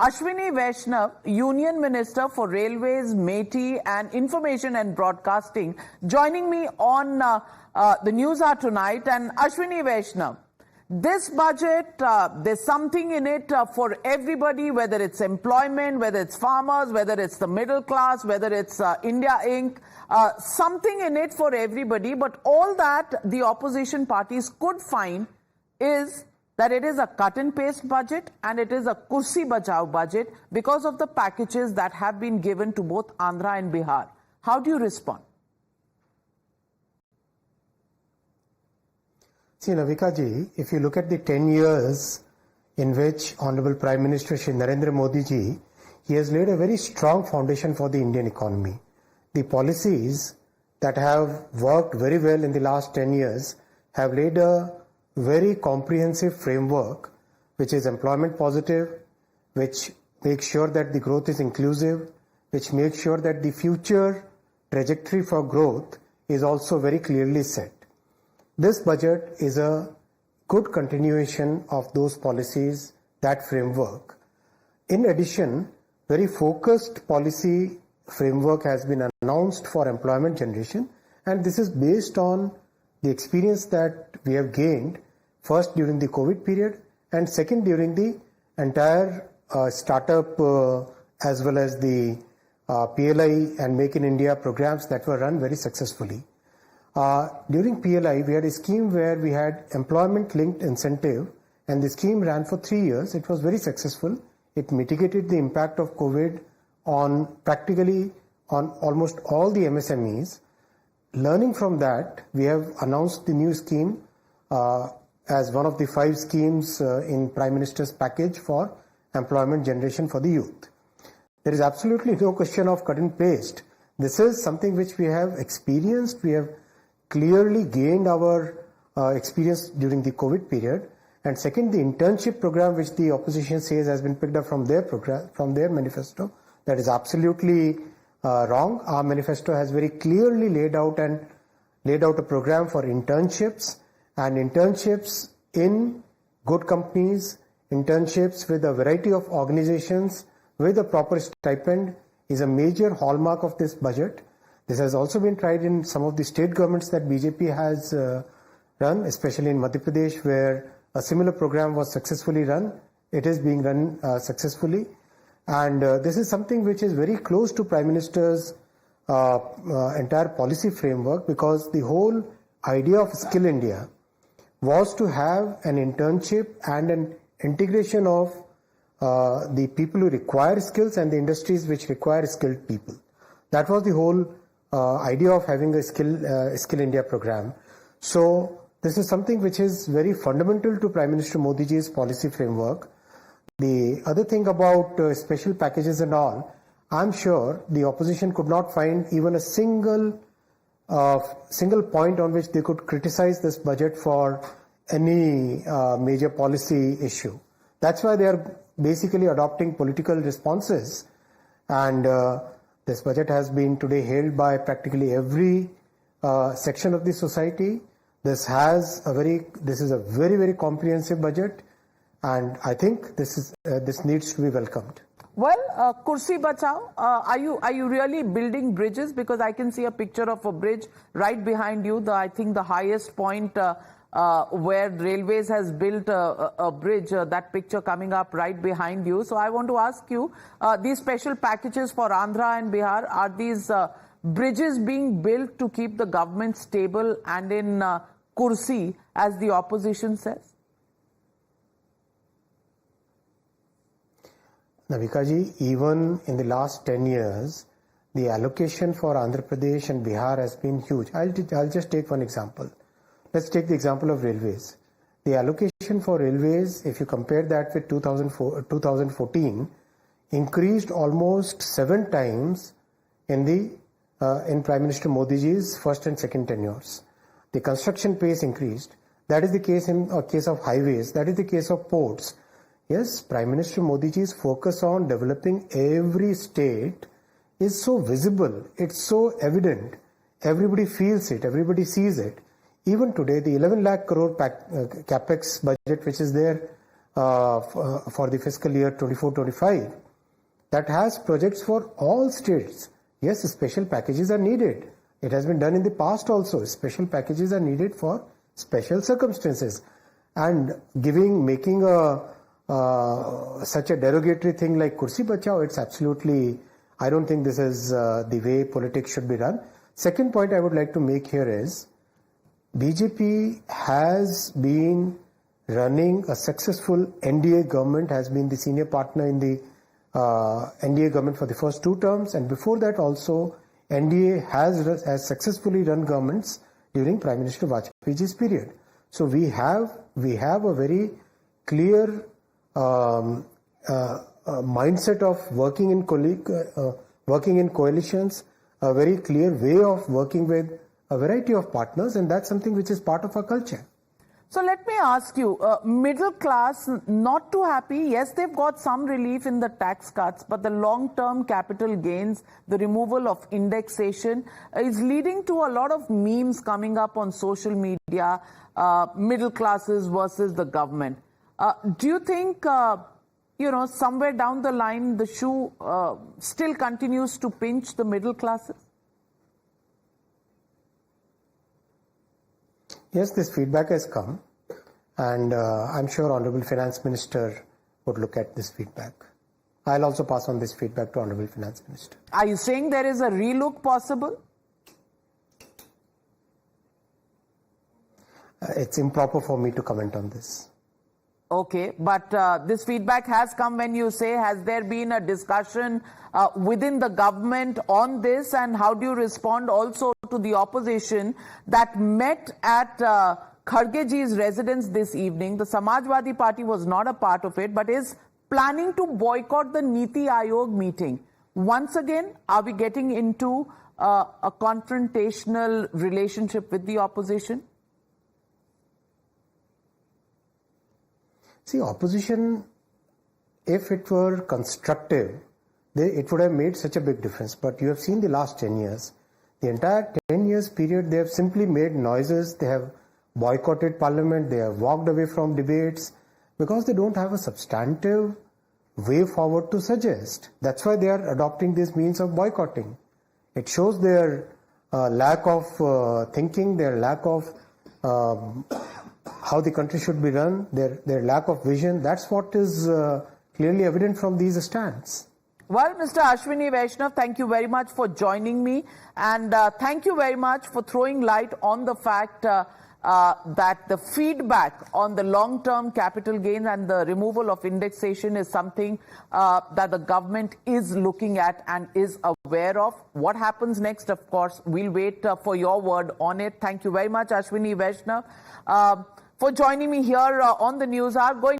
Ashwini Vaishnaw, Union Minister for Railways, METI and Information and Broadcasting, joining me on the Newshour tonight. And Ashwini Vaishnaw, this budget, there's something in it for everybody, whether it's employment, whether it's farmers, whether it's the middle class, whether it's India Inc., something in it for everybody. But all that the opposition parties could find is that it is a cut and paste budget and it is a kursi bachao budget because of the packages that have been given to both Andhra and Bihar. How do you respond? See, Navika ji, if you look at the 10 years in which Honorable Prime Minister Shri Narendra Modi ji, he has laid a very strong foundation for the Indian economy. The policies that have worked very well in the last 10 years have laid a very comprehensive framework which is employment positive, which makes sure that the growth is inclusive, which makes sure that the future trajectory for growth is also very clearly set. This budget is a good continuation of those policies, that framework. In addition, very focused policy framework has been announced for employment generation, and this is based on the experience that we have gained first during the COVID period and second during the entire startup as well as the PLI and Make in India programs that were run very successfully. During PLI, we had a scheme where we had employment linked incentive, and the scheme ran for 3 years. It was very successful. It mitigated the impact of COVID on practically on almost all the MSMEs. Learning from that, we have announced the new scheme as one of the 5 schemes in Prime Minister's package for employment generation for the youth. There is absolutely no question of cut and paste. This is something which we have experienced. We have clearly gained our experience during the COVID period. And second, the internship program, which the opposition says has been picked up from their program, from their manifesto, that is absolutely wrong. Our manifesto has very clearly laid out a program for internships, and internships in good companies, internships with a variety of organizations with a proper stipend is a major hallmark of this budget. This has also been tried in some of the state governments that BJP has run, especially in Madhya Pradesh, where a similar program was successfully run. It is being run successfully. And this is something which is very close to Prime Minister's entire policy framework, because the whole idea of Skill India was to have an internship and an integration of the people who require skills and the industries which require skilled people. That was the whole idea of having a Skill India program. So this is something which is very fundamental to Prime Minister Modi ji's policy framework. The other thing about special packages and all, I'm sure the opposition could not find even a single point on which they could criticize this budget for any major policy issue. That's why they are basically adopting political responses. And this budget has been today hailed by practically every section of the society. This is a very, very comprehensive budget, and I think this needs to be welcomed. Well, kursi bachao, are you really building bridges? Because I can see a picture of a bridge right behind you. I think the highest point where Railways has built a bridge, that picture coming up right behind you. So I want to ask you, these special packages for Andhra and Bihar, are these bridges being built to keep the government stable and in kursi, as the opposition says? Navika ji, even in the last 10 years, the allocation for Andhra Pradesh and Bihar has been huge. I'll just take one example. Let's take the example of railways. The allocation for railways, if you compare that with 2014, increased almost 7 times in Prime Minister Modi ji's first and second tenures. The construction pace increased. That is the case in case of highways. That is the case of ports. Yes, Prime Minister Modi ji's focus on developing every state is so visible. It's so evident. Everybody feels it. Everybody sees it. Even today, the 11 lakh crore capex budget which is there for the fiscal year 24-25 that has projects for all states. Yes, special packages are needed. It has been done in the past also. Special packages are needed for special circumstances. And making such a derogatory thing like Kursi Bachao, it's absolutely, I don't think this is the way politics should be run. Second point I would like to make here is, BJP has been running a successful NDA government, has been the senior partner in the NDA government for the first 2 terms, and before that also NDA has successfully run governments during Prime Minister Vajpayee's period. So we have a very clear mindset of working in coalitions, a very clear way of working with a variety of partners, and that's something which is part of our culture. So let me ask you, middle class not too happy. Yes, they've got some relief in the tax cuts, but the long-term capital gains, the removal of indexation is leading to a lot of memes coming up on social media, middle classes versus the government. Do you think, somewhere down the line, the shoe still continues to pinch the middle classes? Yes, this feedback has come, and I'm sure Honorable Finance Minister would look at this feedback. I'll also pass on this feedback to Honorable Finance Minister. Are you saying there is a relook possible? It's improper for me to comment on this. Okay, but this feedback has come when you say, has there been a discussion within the government on this, and how do you respond also to the opposition that met at Khargeji's residence this evening? The Samajwadi Party was not a part of it, but is planning to boycott the Niti Aayog meeting. Once again, are we getting into a confrontational relationship with the opposition? See, opposition, if it were constructive, it would have made such a big difference. But you have seen the last 10 years. The entire 10 years period, they have simply made noises. They have boycotted parliament. They have walked away from debates because they don't have a substantive way forward to suggest. That's why they are adopting this means of boycotting. It shows their lack of thinking, their lack of how the country should be run, their lack of vision. That's what is clearly evident from these stands. Well, Mr. Ashwini Vaishnaw, thank you very much for joining me, and thank you very much for throwing light on the fact that the feedback on the long-term capital gains and the removal of indexation is something that the government is looking at and is aware of. What happens next, of course, we'll wait for your word on it. Thank you very much, Ashwini Vaishnaw, for joining me here on the News Hour.